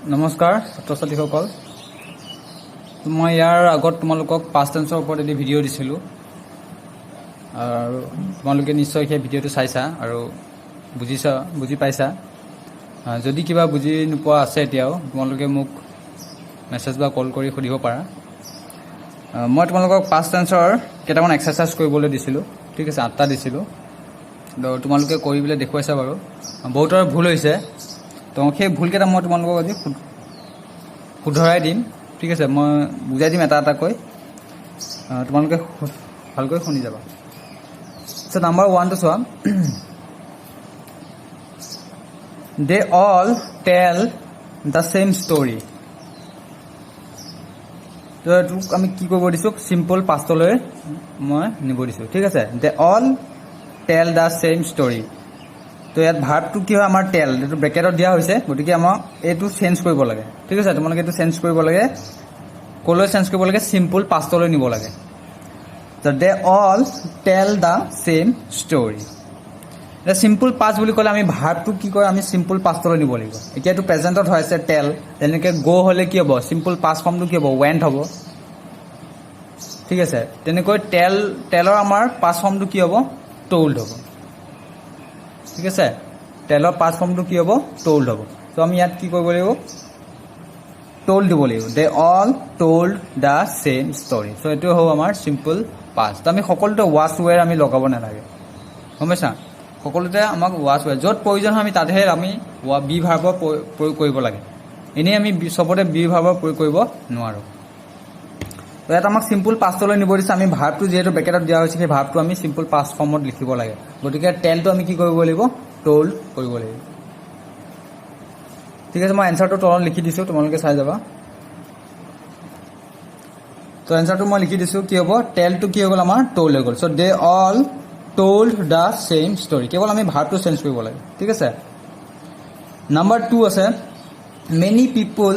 নমস্কাৰ ছাত্ৰ ছাত্ৰীসকল মই ইয়াৰ আগত তোমালোকক পাষ্ট টেন্সৰ ওপৰত এটি ভিডিঅ' দিছিলোঁ আৰু তোমালোকে নিশ্চয় সেই ভিডিঅ'টো চাইছা আৰু বুজি পাইছা যদি কিবা বুজি নোপোৱা আছে এতিয়াও তোমালোকে মোক মেছেজ বা কল কৰি সুধিব পাৰা মই তোমালোকক পাষ্ট টেন্সৰ কেইটামান এক্সাৰচাইজ কৰিবলৈ দিছিলোঁ ঠিক আছে 8টা দিছিলোঁ তোমালোকে কৰি পেলাই দেখুৱাইছা বাৰু বহুতৰ ভুল হৈছে তো সেই ভুলকেইটা মই তোমালোকক আজি শুধৰাই দিম ঠিক আছে মই বুজাই দিম এটা এটাকৈ তোমালোকে ভালকৈ শুনি যাবা সো নাম্বাৰ 1 টো চোৱা they all tell the same story তো এইটো আমি কি কৰিব দিছোঁ সিম্পল পাষ্টলৈ মই নিব দিছোঁ ঠিক আছে they all tell the same story তো ইয়াত ভাৰ্বটো কি হয় আমাৰ টেল এইটো ব্ৰেকেটত দিয়া হৈছে গতিকে আমাক এইটো চেঞ্জ কৰিব লাগে ঠিক আছে তোমালোকে এইটো চেঞ্জ কৰিব লাগে কলৈ চেঞ্জ কৰিব লাগে সিম্পল পাষ্টলৈ নিব লাগে তো they all tell the same story এটা সিম্পল পাষ্ট বুলি ক'লে আমি ভাৰ্বটো কি কয় আমি সিম্পল পাষ্টলৈ নিব লাগিব এতিয়া এইটো প্ৰেজেণ্টত হৈ আছে টেল তেনেকৈ গ' হ'লে কি হ'ব সিম্পল পাষ্ট ফৰ্মটো কি হ'ব ৱেণ্ট হ'ব ঠিক আছে তেনেকৈ টেলৰ আমাৰ পাষ্ট ফৰ্মটো কি হ'ব টল্ড হ'ব ঠিক আছে টেলৰ পাষ্ট ফৰ্মটো কি হ'ব টল্ড হ'ব তো আমি ইয়াত কি কৰিব লাগিব টল্ড দিব লাগিব দে all told the same story তো এইটো হ'ব আমাৰ সিম্পল পাষ্ট আমি সকলোতে ৱাজ ৱেৰ আমি লগাব নালাগে গম পাইছা সকলোতে আমাক ৱাজ ৱেৰ য'ত প্ৰয়োজন হয় আমি তাতেহে আমি বি ভাৰ্বৰ প্ৰয়োগ কৰিব লাগে এনেই আমি চবতে বি ভাৰ্বৰ প্ৰয়োগ কৰিব নোৱাৰোঁ তো ইয়াত আমাক সিম্পল পাষ্টলৈ নিব দিছে আমি ভাৰ্বটো যিহেতু ব্ৰেকেটত দিয়া হৈছে সেই ভাৰ্বটো আমি সিম্পল পাষ্ট ফৰ্মত লিখিব লাগে গতিকে টেলটো আমি কি কৰিব লাগিব টল্ড কৰিব লাগিব ঠিক আছে মই এনচাৰটো তলত লিখি দিছোঁ তোমালোকে চাই যাবা তো এনচাৰটো মই লিখি দিছোঁ কি হ'ব টেলটো কি হৈ গ'ল আমাৰ টল্ড হৈ গ'ল so' they all told the same story কেৱল আমি ভাৰ্বটো চেঞ্জ কৰিব লাগে ঠিক আছে নাম্বাৰ 2 আছে many people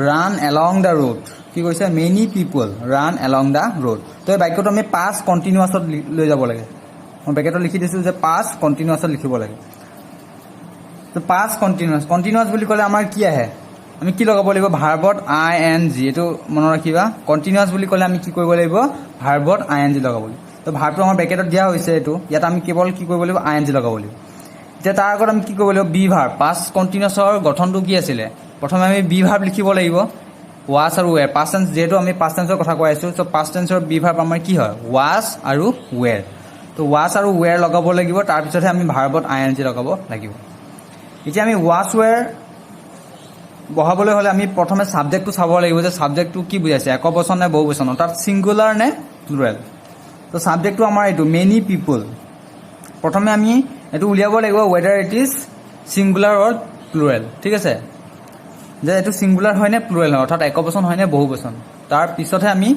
run along the road কি কৈছে many people run along the road তো এই বাক্যটো আমি পাষ্ট কণ্টিনিউৱাছত লৈ যাব লাগে মই ব্ৰেকেটত লিখি দিছোঁ যে পাষ্ট কণ্টিনিউৱাছত লিখিব লাগে তো পাষ্ট কণ্টিনিউৱাছ বুলি ক'লে আমাৰ কি আহে আমি কি লগাব লাগিব ভাৰ্বত আই এন জি এইটো মনত ৰাখিবা কণ্টিনিউৱাছ বুলি ক'লে আমি কি কৰিব লাগিব ভাৰ্বত আই এন জি লগাব লাগিব তো ভাৰ্বটো আমাৰ ব্ৰেকেটত দিয়া হৈছে এইটো ইয়াত আমি কেৱল কি কৰিব লাগিব আই এন জি লগাব লাগিব এতিয়া তাৰ আগত আমি কি কৰিব লাগিব বি ভাৰ্ব পাষ্ট কণ্টিনিউৱাছৰ গঠনটো কি আছিলে প্ৰথমে আমি বি ভাৰ্ব লিখিব লাগিব ৱাজ আৰু ৱেৰ পাষ্ট টেন্স যিহেতু আমি পাষ্ট টেন্সৰ কথা কৈ আছোঁ চ' পাষ্ট টেন্সৰ বি ভাৰ্ব আমাৰ কি হয় ৱাজ আৰু ৱেৰ তো ৱাজ আৰু ৱেৰ লগাব লাগিব তাৰপিছতহে আমি ভাৰ্বত আই এন জি লগাব লাগিব এতিয়া আমি ৱাজ ৱেৰ বহাবলৈ হ'লে আমি প্ৰথমে ছাবজেক্টটো চাব লাগিব যে ছাবজেক্টটো কি বুজাইছে একবচন নে বহুবচন অৰ্থাৎ ছিংগুলাৰ নে প্লুৰেল তো ছাবজেক্টটো আমাৰ এইটো মেনি পিপল প্ৰথমে আমি এইটো উলিয়াব লাগিব whether it is singular or plural ঠিক আছে যে এইটো ছিংগুলাৰ হয় নে প্লুৰেল হয় অৰ্থাৎ একবচন হয় নে বহুবচন তাৰ পিছতহে আমি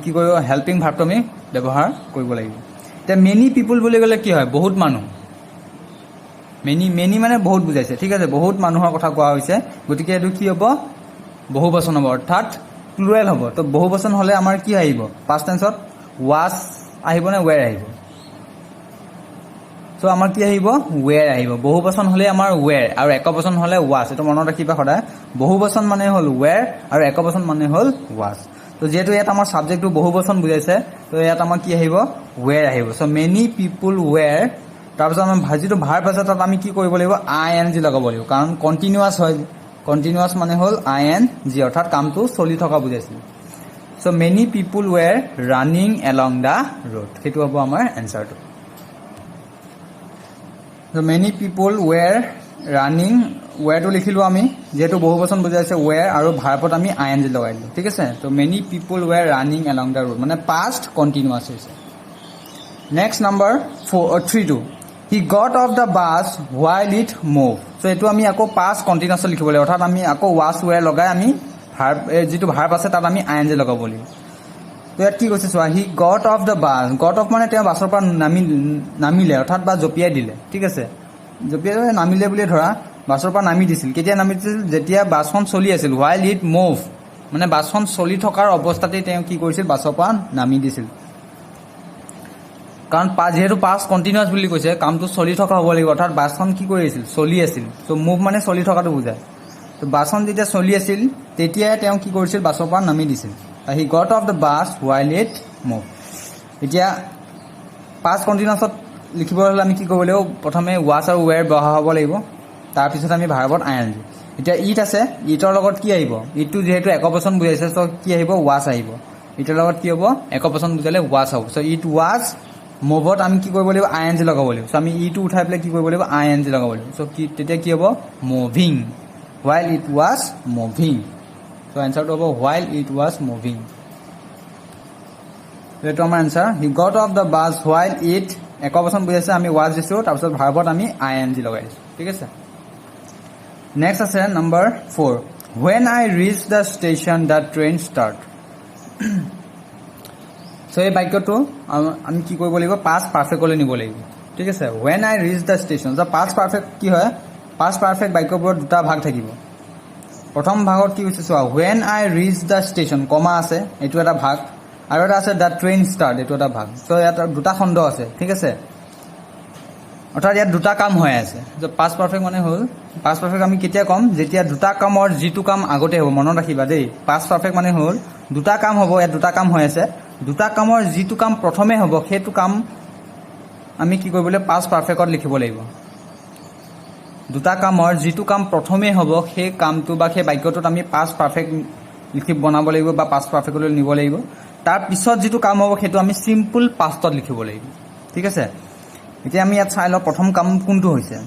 কি কৰিব হেল্পিং ভাৰ্বটো আমি ব্যৱহাৰ কৰিব লাগিব এতিয়া মেনি পিপল বুলি ক'লে কি হয় বহুত মানুহ মেনি মানে বহুত বুজাইছে ঠিক আছে বহুত মানুহৰ কথা কোৱা হৈছে গতিকে এইটো কি হ'ব বহুবচন হ'ব অৰ্থাৎ প্লুৰেল হ'ব তো বহুবচন হ'লে আমাৰ কি আহিব পাষ্ট টেন্সত ৱাজ আহিব নে ৱেৰ আহিব চ' আমাৰ কি আহিব ৱেৰ আহিব বহুবচন হ'লে আমাৰ ৱেৰ আৰু একবচন হ'লে ৱাজ এইটো মনত ৰাখিবা সদায় বহুবচন মানে হ'ল ৱেৰ আৰু একবচন মানে হ'ল ৱাজ তো যিহেতু ইয়াত আমাৰ ছাবজেক্টটো বহুবচন বুজাইছে তো ইয়াত আমাৰ কি আহিব ৱেৰ আহিব চ' মেনি পিপুল ৱেৰ তাৰপিছত আমাৰ যিটো ভাৰ্ব আছে তাত আমি কি কৰিব লাগিব আই এন জি লগাব লাগিব কাৰণ কণ্টিনিউৱাছ হয় কণ্টিনিউৱাছ মানে হ'ল আই এন জি অৰ্থাৎ কামটো চলি থকা বুজাইছিল so' many people were running along the road সেইটো হ'ব আমাৰ এনচাৰটো চ' মেনি পিপুল ৱেৰ ৰানিং ৱেৰটো লিখিলোঁ আমি যিহেতু বহুবচন বুজাইছে ৱেৰ আৰু ভাৰ্বত আমি আই এন জি লগাই দিলোঁ ঠিক আছে ত' many people were running along the road মানে পাষ্ট কণ্টিনিউৱাছ হৈছে next number 3 he got off the bus while it move so' এইটো আমি আকৌ পাষ্ট কণ্টিনিউৱাছত লিখিব লাগিব অৰ্থাৎ আমি আকৌ ৱাজ ৱেৰ লগাই আমি ভাৰ্ব যিটো ভাৰ্ব আছে তাত আমি আই এন জি লগাব লাগিব তো ইয়াত কি কৈছে চোৱা হি got off the bus got off মানে তেওঁ বাছৰ পৰা নামিলে অৰ্থাৎ বা জঁপিয়াই দিলে ঠিক আছে জঁপিয়াই নামিলে বুলি ধৰা বাছৰ পৰা নামি দিছিল কেতিয়া নামি দিছিল যেতিয়া বাছখন চলি আছিল হোৱাইল ইট মুভ মানে বাছখন চলি থকাৰ অৱস্থাতেই তেওঁ কি কৰিছিল বাছৰ পৰা নামি দিছিল কাৰণ যেহেতু পাষ্ট কণ্টিনিউৱাছ বুলি কৈছে কামটো চলি থকা হ'ব লাগিব অৰ্থাৎ বাছখন কি কৰি আছিল চলি আছিল চ' মুভ মানে চলি থকাটো বুজায় তো বাছখন যেতিয়া চলি আছিল তেতিয়াই তেওঁ কি কৰিছিল বাছৰ পৰা নামি দিছিল হি got off the bus while it move এতিয়া পাষ্ট কণ্টিনিউছত লিখিব হ'লে আমি কি কৰিব লাগিব প্ৰথমে ৱাছ আৰু ৱেৰ বহাব লাগিব তাৰপিছত আমি ভাৰ্বত আইএনজি এতিয়া ইট আছে ইটৰ লগত কি আহিব ইটটো যিহেতু একবচন বুজাইছে চ' কি আহিব ৱাছ আহিব ইটৰ লগত কি হ'ব একবচন বুজালে ৱাছ হ'ব চ' ইট ৱাজ মুভত আমি কি কৰিব লাগিব আইএনজি লগাব লাগিব চ' আমি ইটো উঠাই পেলাই কি কৰিব লাগিব আইএনজি লগাব লাগিব চ' কি তেতিয়া কি হ'ব moving while it was moving so answer to while it was moving so to my answer he got off the bus while it ekobachon bujaise ami was disu tar pisot verbot ami ing lagaisu thik ase next ase number 4 when I reached the station the train start so ei bakyo to ami ki koribo lagibo past perfect ole nibo lagibo thik ase when I reached the station the past perfect ki hoy past perfect বাক্যবোৰত দুটা ভাগ থাকিব প্ৰথম ভাগত কি হৈছে চোৱা when I reached the station কমা আছে এটো এটা ভাগ আৰু এটা আছে the train start এটো এটা ভাগ সো ইয়াত দুটা খণ্ড আছে ঠিক আছে অৰ্থাৎ ইয়াত দুটা কাম হৈ আছে যে past perfect মানে হ'ল past perfect আমি কেতিয়া কম যেতিয়া দুটা কামৰ যিটো কাম আগতে হ'ব মনত ৰাখিবা দেই past perfect মানে হ'ল দুটা কাম হ'ব ইয়াত দুটা কাম হৈ আছে দুটা কামৰ যিটো কাম প্ৰথমে হ'ব সেইটো কাম আমি কি কৰিবলৈ past perfectত লিখিব লাগিব দুটা কামৰ যিটো কাম প্ৰথমে হ'ব সেই কামটো বা সেই বাক্যটোত আমি পাষ্ট পাৰফেক্ট লিখি বনাব লাগিব বা পাষ্ট পাৰফেক্টলৈ নিব লাগিব তাৰ পিছত যিটো কাম হ'ব সেইটো আমি সিম্পল পাষ্টত লিখিব লাগিব ঠিক আছে এতিয়া আমি ইয়াত চাই লওঁ প্ৰথম কাম কোনটো হৈছে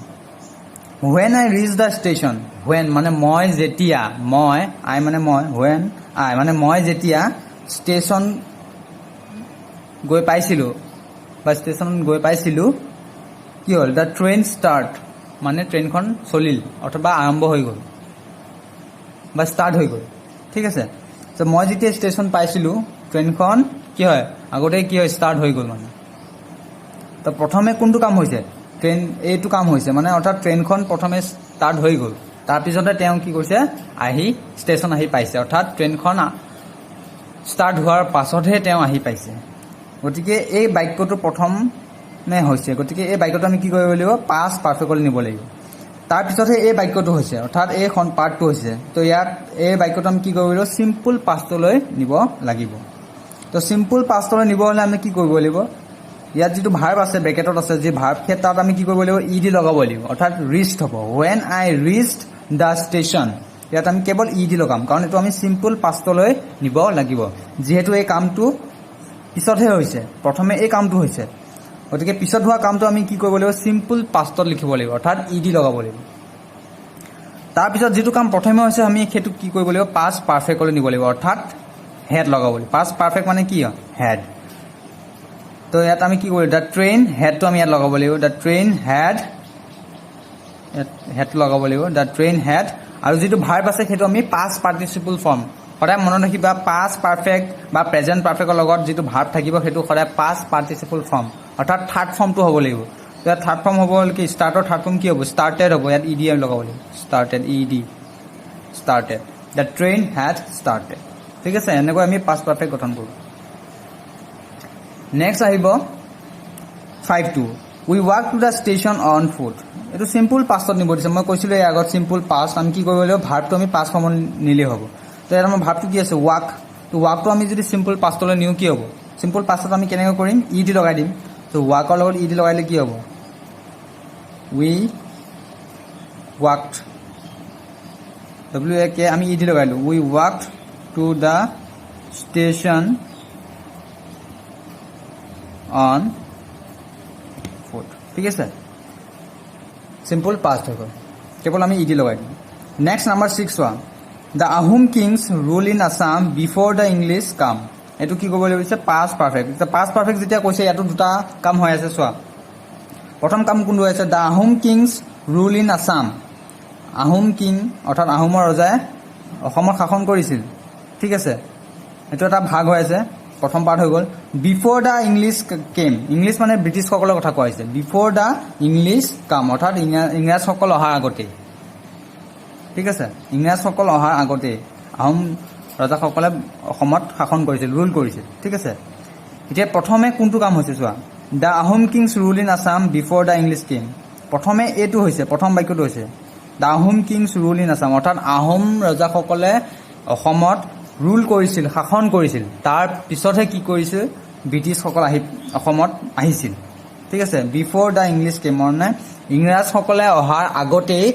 when I reached the station when মানে মই যেতিয়া মই I মানে মই when I মানে মই যেতিয়া ষ্টেচন গৈ পাইছিলো বা ষ্টেচন গৈ পাইছিলো কি হ'ল the train start মানে ট্ৰেইনখন চলিল অথবা আৰম্ভ হৈ গ'ল বা ষ্টাৰ্ট হৈ গ'ল ঠিক আছে তো মই যেতিয়া ষ্টেচন পাইছিলো ট্ৰেইনখন কি হয় আগতে কি হয় ষ্টাৰ্ট হৈ গ'ল মানে তো প্ৰথমে কোনটো কাম হৈছে ট্ৰেইন এইটো কাম হৈছে মানে অৰ্থাৎ ট্ৰেইনখন প্ৰথমে ষ্টাৰ্ট হৈ গ'ল তাৰ পিছতে তেওঁ কি কৰিছে আহি ষ্টেচন আহি পাইছে অৰ্থাৎ ট্ৰেইনখন ষ্টাৰ্ট হোৱাৰ পাছতহে তেওঁ আহি পাইছে গতিকে এই বাক্যটো প্ৰথম নে হৈছে গতিকে এই বাক্যটো আমি কি কৰিব লাগিব পাষ্ট পাৰফেক্টলৈ নিব লাগিব তাৰ পিছতহে এই বাক্যটো হৈছে অৰ্থাৎ এই পাৰ্টটো হৈছে তো ইয়াত এই বাক্যটো আমি কি কৰিব লাগিব সিম্পল পাষ্টলৈ নিব লাগিব তো সিম্পল পাষ্টলৈ নিব হ'লে আমি কি কৰিব লাগিব ইয়াত যিটো ভাৰ্ব আছে ব্ৰেকেটত আছে যে ভাৰ্ব সেই তাত আমি কি কৰিব লাগিব ইডি লগাব লাগিব অৰ্থাৎ ৰিচ্ড হ'ব when I reached the station ইয়াত আমি কেৱল ইডি লগাম কাৰণ এইটো আমি সিম্পল পাষ্টলৈ নিব লাগিব যিহেতু এই কামটো পিছতহে হৈছে প্ৰথমে এই কামটো হৈছে গতিকে পিছত হোৱা কামটো আমি কি কৰিব লাগিব সিম্পল পাষ্টত লিখিব লাগিব অৰ্থাৎ ইডি লগাব লাগিব তাৰ পিছত যেটো কাম প্ৰথমে হৈছে আমি সেইটো কি কৰিব লাগিব পাষ্ট পাৰফেক্টলৈ নিব লাগিব অৰ্থাৎ হেড লগাব লাগিব পাষ্ট পাৰফেক্ট মানে কি হেড তো ইয়াত আমি কি কৰিম দা ট্ৰেইন হেডটো আমি ইয়াত লগাব লাগিব দা ট্ৰেইন হেড লগাব লাগিব দা ট্ৰেইন হেড আৰু যেটো ভাৰ্ব আছে সেইটো আমি পাষ্ট পাৰ্টিচিপল ফৰ্ম সদায় মনত ৰাখিবা পাষ্ট পাৰফেক্ট বা প্ৰেজেন্ট পাৰফেক্টৰ লগত যেটো ভাৰ্ব থাকিব সেইটো সদায় পাষ্ট পাৰ্টিচিপল ফৰ্ম অৰ্থাৎ থাৰ্ড ফৰ্মটো হ'ব লাগিব ইয়াত থাৰ্ড ফৰ্ম হ'ব কি ষ্টাৰ্টৰ থাৰ্ড ফৰ্ম কি হ'ব ষ্টাৰ্টেড হ'ব ইয়াত ইডি লগাব লাগিব started ED started the train had started ঠিক আছে এনেকৈ আমি পাষ্ট পাৰফেক্ট গঠন কৰোঁ নেক্সট আহিব 5-2 we walk to the station on foot এইটো সিম্পল পাষ্টত নিব দিছে মই কৈছিলোঁ এই আগত সিম্পল পাষ্ট আমি কি কৰিব লাগিব ভাৰ্বটো আমি পাষ্ট ফৰ্মত নিলেই হ'ব তো ইয়াত আমাৰ ভাৰ্বটো কি আছে ৱাক তো ৱাকটো আমি যদি সিম্পল পাষ্টলৈ নিওঁ কি হ'ব সিম্পল পাষ্টত আমি কেনেকৈ কৰিম ইডি লগাই দিম তো ৱাকৰ লগত ইডি লগাইলে কি হ'ব উই ৱাকড ডব্লিউ এ কে আমি ইডি লগাইলো we walked to the station on foot ঠিক আছে সিম্পল পাষ্ট হৈ গ'ল কেৱল আমি ইডি লগাই দিম নেক্সট নাম্বাৰ 6 চোৱা the Ahom kings rule in Assam before the English কাম এইটো কি ক'ব লাগিব পাষ্ট পাৰফেক্ট পাষ্ট পাৰফেক্ট যেতিয়া কৈছে ইয়াতো দুটা কাম হৈ আছে চোৱা প্ৰথম কাম কোনটো হৈছে the Ahom kings rule in Assam Ahom king অৰ্থাৎ আহোমৰ ৰজাই অসমত শাসন কৰিছিল ঠিক আছে এইটো এটা ভাগ হৈ আছে প্ৰথম পাৰ্ট হৈ গ'ল before the English chemo English মানে ব্ৰিটিছসকলৰ কথা কোৱা হৈছে বিফৰ দ্য ইংলিছ কাম অৰ্থাৎ ইংৰাজসকল অহাৰ আগতে ঠিক আছে ইংৰাজসকল অহাৰ আগতে আহোম ৰজাসকলে অসমত শাসন কৰিছিল ৰুল কৰিছিল ঠিক আছে এতিয়া প্ৰথমে কোনটো কাম হৈছে চোৱা the Ahom kings rule in Assam before the English came প্ৰথমে এইটো হৈছে প্ৰথম বাক্যটো হৈছে the Ahom kings rule in Assam, অৰ্থাৎ আহোম ৰজাসকলে অসমত ৰুল কৰিছিল, শাসন কৰিছিল। তাৰ পিছতহে কি কৰিছিল, ব্ৰিটিছসকল আহি অসমত আহিছিল। ঠিক আছে, বিফৰ দ্য ইংলিছ কেম, মানে ইংৰাজসকলে অহাৰ আগতেই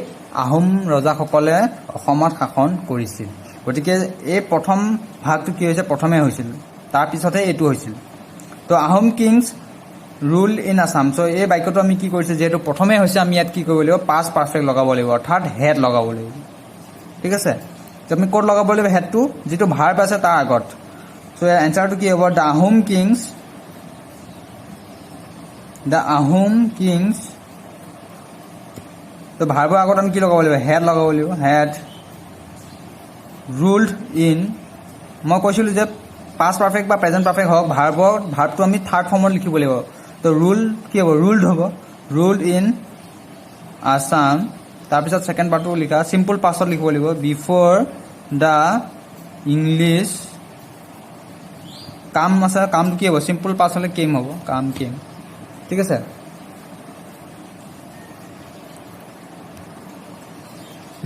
আহোম ৰজাসকলে অসমত শাসন কৰিছিল। গতিকে এই প্ৰথম ভাগটো কি হৈছে, প্ৰথমে হৈছিল, তাৰ পিছতহে এইটো হৈছিল। তো Ahom kings rule in Assam. So' এই বাক্যটো আমি কি কৰিছোঁ, যিহেতু প্ৰথমে হৈছে, আমি ইয়াত কি কৰিব লাগিব, পাষ্ট পাৰফেক্ট লগাব লাগিব, অৰ্থাৎ হেড লগাব লাগিব। ঠিক আছে, তো আমি ক'ত লগাব লাগিব, হেডটো যিটো ভাৰ্ব আছে তাৰ আগত। চ' এনচাৰটো কি হ'ব, the Ahom Kings, the Ahom Kings. তো ভাৰ্বৰ আগত আমি কি লগাব লাগিব, হেড লগাব লাগিব, হেড ৰুলড ইন। মই কৈছিলোঁ যে পাষ্ট পাৰফেক্ট বা প্ৰেজেণ্ট পাৰফেক্ট হওক, ভাৰ্বটো আমি থাৰ্ড ফৰ্মত লিখিব লাগিব। তো ৰুল কি হ'ব, ৰুলড হ'ব, ৰুলড ইন আছাম। তাৰপিছত ছেকেণ্ড পাৰ্টটো লিখা চিম্পল পাষ্টত লিখিব লাগিব, বিফৰ দ্য ইংলিছ কাম আছে, কামটো কি হ'ব, চিম্পল পাষ্ট হ'লে কেম হ'ব, কাম কেম। ঠিক আছে,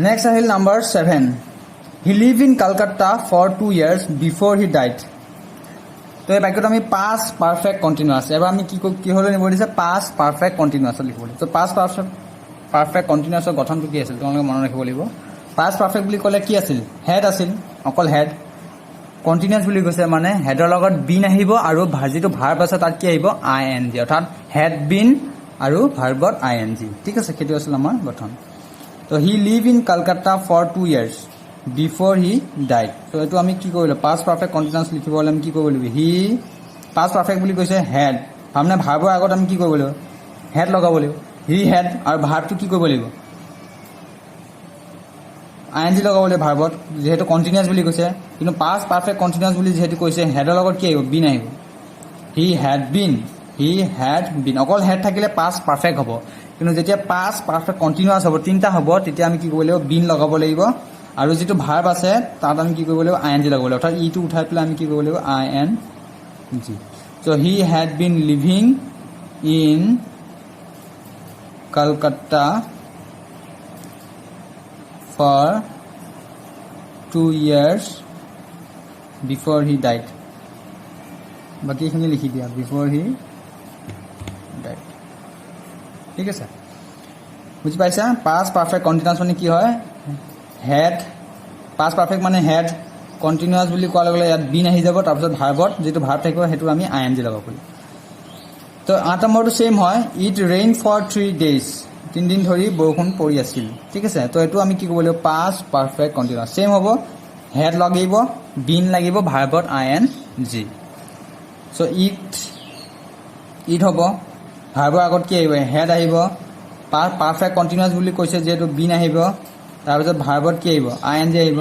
নেক্সট আহিল number 7। He live in Calcutta for 2 years before he died. তো এই বাক্যটো আমি পাষ্ট পাৰফেক্ট কণ্টিনিউৱাছ, এবাৰ আমি কি হ'লে নিব দিছে, পাষ্ট পাৰফেক্ট কণ্টিনিউৱাছত লিখিব লাগিব। তো পাষ্ট পাৰফেক্ট কণ্টিনিউৱাছৰ গঠনটো কি আছিল, তোমালোকে মনত ৰাখিব লাগিব। পাষ্ট পাৰফেক্ট বুলি ক'লে কি আছিল, হেড আছিল, অকল হেড। কণ্টিনিউৱাছ বুলি কৈছে মানে হেডৰ লগত বিন আহিব, আৰু যিটো ভাৰ্ব আছে তাত কি আহিব, ING, অৰ্থাৎ হেড বিন আৰু ভাৰ্বত ING। ঠিক আছে, সেইটো আছিল আমাৰ গঠন। তো he live in Calcutta for 2 years before he died. তো এইটো আমি কি কৰিলোঁ, পাষ্ট পাৰফেক্ট কণ্টিনিউৱাছ লিখিব হ'লে আমি কি কৰিব লাগিব, হি পাষ্ট পাৰফেক্ট বুলি কৈছে হেড, তাৰমানে ভাৰ্বৰ আগত আমি কি কৰিব লাগিব, হেড লগাব লাগিব, হি হেড, আৰু ভাৰ্বটো কি কৰিব লাগিব, ING লগাব লাগিব ভাৰ্বত, যিহেতু কণ্টিনিউৱাছ বুলি কৈছে। কিন্তু পাষ্ট পাৰফেক্ট কণ্টিনিউৱাছ বুলি যিহেতু কৈছে, হেডৰ লগত কি আহিব, বিন আহিব, হি had bin, he had bin. অকল হেড থাকিলে পাষ্ট পাৰফেক্ট হ'ব, কিন্তু যেতিয়া পাষ্ট পাৰফেক্ট কণ্টিনিউৱাছ হ'ব, তিনিটা হ'ব, তেতিয়া আমি কি কৰিব লাগিব, বিন লগাব লাগিব, আৰু যিটো ভাৰ্ব আছে তাত আমি কি কৰিব লাগিব, ING লগাব লাগিব, অৰ্থাৎ ইটো উঠাই পেলাই আমি কি কৰিব লাগিব, ING। So' he had been living in Calcutta for 2 years before he died. বাকীখিনি লিখি দিয়া, বিফৰ হি ডাইড। ঠিক আছে, বুজি পাইছা? পাষ্ট পাৰফেক্ট কণ্টিনিউৱাছ মানে কি হয়, হেড, পাষ্ট পাৰফেক্ট মানে হেড, কণ্টিনিউৱাছ বুলি কোৱাৰ লগে লগে ইয়াত বিন আহি যাব, তাৰপিছত ভাৰ্বত যিটো ভাৰ্ব থাকিব সেইটো আমি ING লগাব লাগিব। তো 8 নম্বৰটো ছেইম হয়, ইট ৰেইন ফৰ 3 days, 3 দিন ধৰি বৰষুণ পৰি আছিল। ঠিক আছে, তো এইটো আমি কি কৰিব লাগিব, পাষ্ট পাৰফেক্ট কণ্টিনিউৱাছ ছেইম হ'ব, হেড লাগিব, বিন লাগিব, ভাৰ্বত ING। চ' ইট হ'ব, ভাৰ্বৰ আগত কি আহিব, হেড আহিব, পাৰফেক্ট কণ্টিনিউৱাছ বুলি কৈছে যিহেতু বিন আহিব, তাৰপিছত ভাৰ্বত কি আহিব, ING আহিব।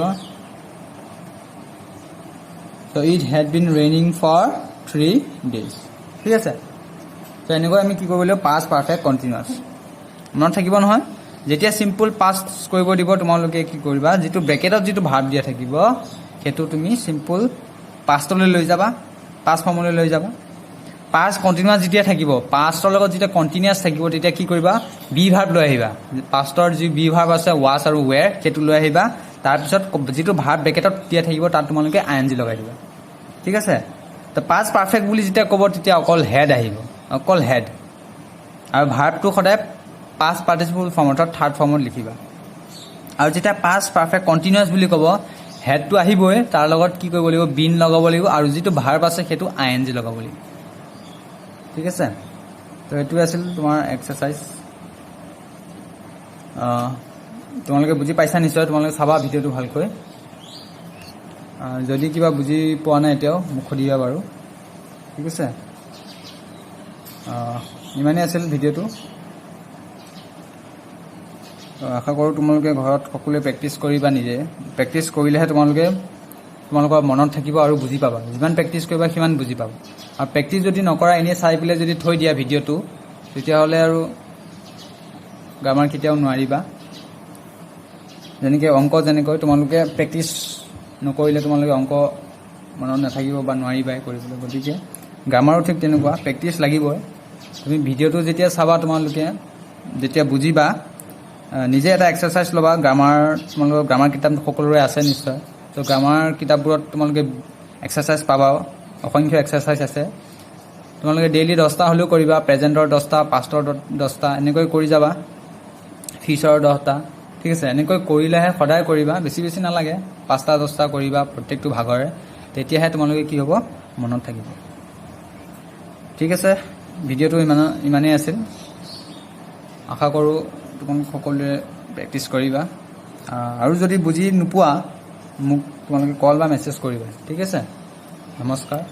So' it had been raining for 3 days। ঠিক আছে, চ' এনেকৈ আমি কি কৰিব লাগিব, পাষ্ট পাৰফেক্ট কণ্টিনিউৱাছ মনত থাকিব নহয়। যেতিয়া চিম্পল পাষ্ট কৰিব দিব, তোমালোকে কি কৰিবা, যিটো ব্ৰেকেটত যিটো ভাৰ্ব দিয়া থাকিব সেইটো তুমি চিম্পল পাষ্টলৈ লৈ যাবা, পাষ্ট ফৰ্মলৈ লৈ যাবা। পাষ্ট কণ্টিনিউৱাছ যেতিয়া থাকিব, পাষ্টৰ লগত যেতিয়া কণ্টিনিউৱাছ থাকিব, তেতিয়া কি কৰিবা, বি ভাৰ্ব লৈ আহিবা, পাষ্টৰ যি বি ভাৰ্ব আছে ৱাছ আৰু ৱেৰ, সেইটো লৈ আহিবা। তাৰপিছত যিটো ভাৰ্ব ব্ৰেকেটত দিয়া থাকিব তাত তোমালোকে ING লগাই দিবা। ঠিক আছে, তো পাষ্ট পাৰফেক্ট বুলি যেতিয়া ক'ব তেতিয়া অকল হেড আহিব, অকল হেড, আৰু ভাৰ্বটো সদায় পাষ্ট পাৰ্টিচিপল ফৰ্ম, অৰ্থাৎ থাৰ্ড ফৰ্মত লিখিবা। আৰু যেতিয়া পাষ্ট পাৰফেক্ট কণ্টিনিউৱাছ বুলি ক'ব, হেডটো আহিবই, তাৰ লগত কি কৰিব লাগিব, বিন লগাব লাগিব, আৰু যিটো ভাৰ্ব আছে সেইটো ING লগাব লাগিব। ঠিক আছে, তো এইটোৱে আছিল তোমাৰ এক্সাৰচাইজ। তোমালোকে বুজি পাইছা নিশ্চয়, তোমালোকে চাবা ভিডিঅ'টো ভালকৈ। যদি কিবা বুজি পোৱা নাই এতিয়াও মোক সুধিবা বাৰু। ঠিক আছে, ইমানেই আছিল ভিডিঅ'টো। আশা কৰোঁ তোমালোকে ঘৰত সকলোৱে প্ৰেক্টিছ কৰিবা, নিজে প্ৰেক্টিছ কৰিলেহে তোমালোকৰ মনত থাকিব আৰু বুজি পাবা। যিমান প্ৰেক্টিছ কৰিবা সিমান বুজি পাবা। আৰু প্ৰেক্টিছ যদি নকৰা, এনেই চাই পেলাই যদি থৈ দিয়া ভিডিঅ'টো, তেতিয়াহ'লে আৰু গ্ৰামাৰ কেতিয়াও নোৱাৰিবা। যেনেকৈ অংক, যেনেকৈ তোমালোকে প্ৰেক্টিছ নকৰিলে তোমালোকে অংক মনত নাথাকিব বা নোৱাৰিবাই কৰিবলৈ। গতিকে গ্ৰামাৰো ঠিক তেনেকুৱা, প্ৰেক্টিছ লাগিবই। তুমি ভিডিঅ'টো যেতিয়া চাবা, তোমালোকে যেতিয়া বুজিবা, নিজে এটা এক্সাৰচাইজ ল'বা গ্ৰামাৰ তোমালোকৰ গ্ৰামাৰ কিতাপ সকলোৰে আছে নিশ্চয় তো গ্ৰামাৰ কিতাপবোৰত তোমালোকে এক্সাৰচাইজ পাবা অসংখ্য এক্সাৰচাইজ আছে তোমালোকে ডেইলি 10টা হ'লেও কৰিবা প্ৰেজেণ্টৰ 10টা পাষ্টৰ 10টা এনেকৈ কৰি যাবা ফিউচাৰৰ 10টা ঠিক আছে এনেকৈ কৰিলেহে সদায় কৰিবা বেছি বেছি নালাগে 5টা 10টা কৰিবা প্ৰত্যেকটো ভাগৰে তেতিয়াহে তোমালোকে কি হ'ব মনত থাকিব ঠিক আছে ভিডিঅ'টো ইমানেই আছিল আশা কৰোঁ তোমালোক সকলোৱে প্ৰেক্টিছ কৰিবা আৰু যদি বুজি নোপোৱা মোক তোমালোকে কল বা মেছেজ কৰিবা ঠিক আছে নমস্কাৰ